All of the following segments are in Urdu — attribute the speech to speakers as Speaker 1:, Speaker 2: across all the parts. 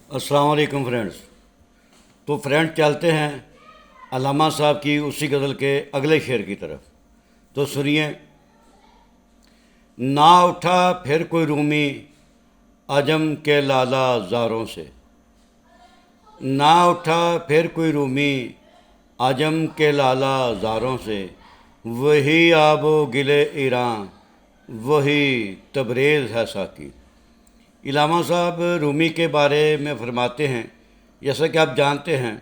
Speaker 1: السلام علیکم فرینڈز۔ تو فرینڈ چلتے ہیں علامہ صاحب کی اسی غزل کے اگلے شعر کی طرف۔ تو سنیے۔ نہ اٹھا پھر کوئی رومی عجم کے لالا زاروں سے، نہ اٹھا پھر کوئی رومی عجم کے لالا زاروں سے، وہی آب و گلے ایراں وہی تبریز ہے ساقی۔ علامہ صاحب رومی کے بارے میں فرماتے ہیں، جیسا کہ آپ جانتے ہیں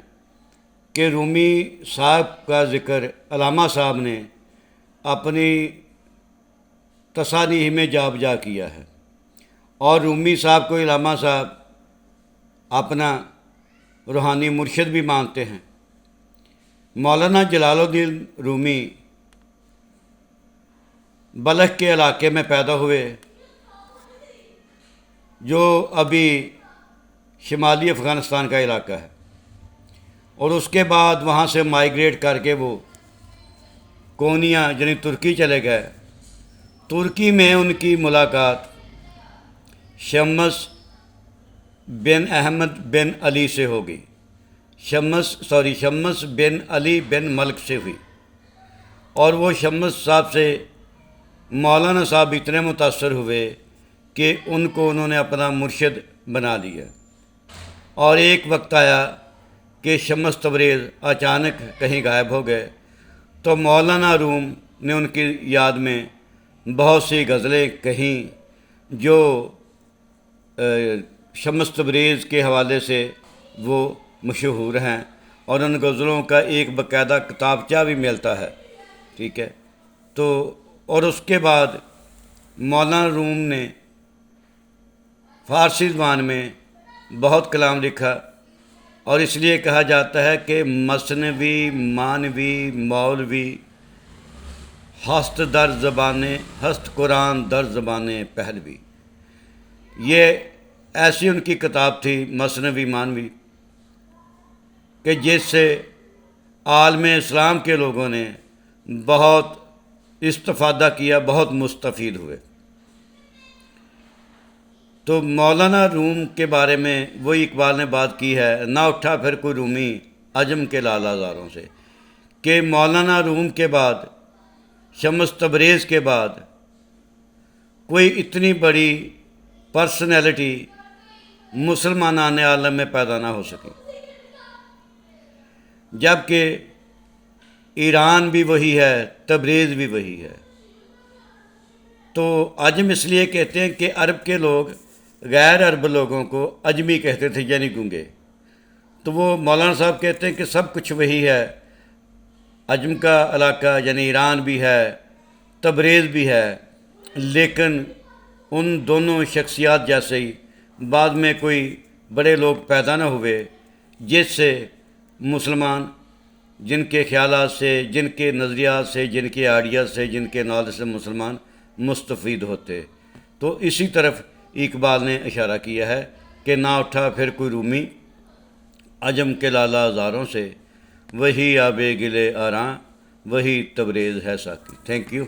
Speaker 1: کہ رومی صاحب کا ذکر علامہ صاحب نے اپنی تصانیف میں جا بجا کیا ہے، اور رومی صاحب کو علامہ صاحب اپنا روحانی مرشد بھی مانتے ہیں۔ مولانا جلال الدین رومی بلخ کے علاقے میں پیدا ہوئے، جو ابھی شمالی افغانستان کا علاقہ ہے، اور اس کے بعد وہاں سے مائیگریٹ کر کے وہ کونیا یعنی ترکی چلے گئے۔ ترکی میں ان کی ملاقات شمس بن احمد بن علی سے ہو گئی، شمس بن علی بن ملک سے ہوئی، اور وہ شمس صاحب سے مولانا صاحب اتنے متاثر ہوئے کہ ان کو انہوں نے اپنا مرشد بنا لیا۔ اور ایک وقت آیا کہ شمس تبریز اچانک کہیں غائب ہو گئے، تو مولانا روم نے ان کی یاد میں بہت سی غزلیں کہیں جو شمس تبریز کے حوالے سے وہ مشہور ہیں، اور ان غزلوں کا ایک باقاعدہ کتابچہ بھی ملتا ہے، ٹھیک ہے۔ تو اور اس کے بعد مولانا روم نے فارسی زبان میں بہت کلام لکھا، اور اس لیے کہا جاتا ہے کہ مثنوی مانوی مولوی ہست در زبان ہست قرآن در زبان پہلوی۔ یہ ایسی ان کی کتاب تھی مثنوی مانوی کہ جس سے عالم اسلام کے لوگوں نے بہت استفادہ کیا، بہت مستفید ہوئے۔ تو مولانا روم کے بارے میں وہی اقبال نے بات کی ہے، نہ اٹھا پھر کوئی رومی عجم کے لالا زاروں سے، کہ مولانا روم کے بعد، شمس تبریز کے بعد کوئی اتنی بڑی پرسنالٹی مسلمانان عالم میں پیدا نہ ہو سکی، جبکہ ایران بھی وہی ہے، تبریز بھی وہی ہے۔ تو عجم اس لیے کہتے ہیں کہ عرب کے لوگ غیر عرب لوگوں کو عجمی کہتے تھے، یعنی گونگے۔ تو وہ مولانا صاحب کہتے ہیں کہ سب کچھ وہی ہے، عجم کا علاقہ یعنی ایران بھی ہے، تبریز بھی ہے، لیکن ان دونوں شخصیات جیسے ہی بعد میں کوئی بڑے لوگ پیدا نہ ہوئے جس سے مسلمان، جن کے خیالات سے، جن کے نظریات سے، جن کے آئیڈیا سے، جن کے نالج سے مسلمان مستفید ہوتے۔ تو اسی طرف اقبال نے اشارہ کیا ہے کہ نہ اٹھا پھر کوئی رومی عجم کے لالا زاروں سے، وہی آب گلے آراں وہی تبریز ہے ساقی۔ Thank you.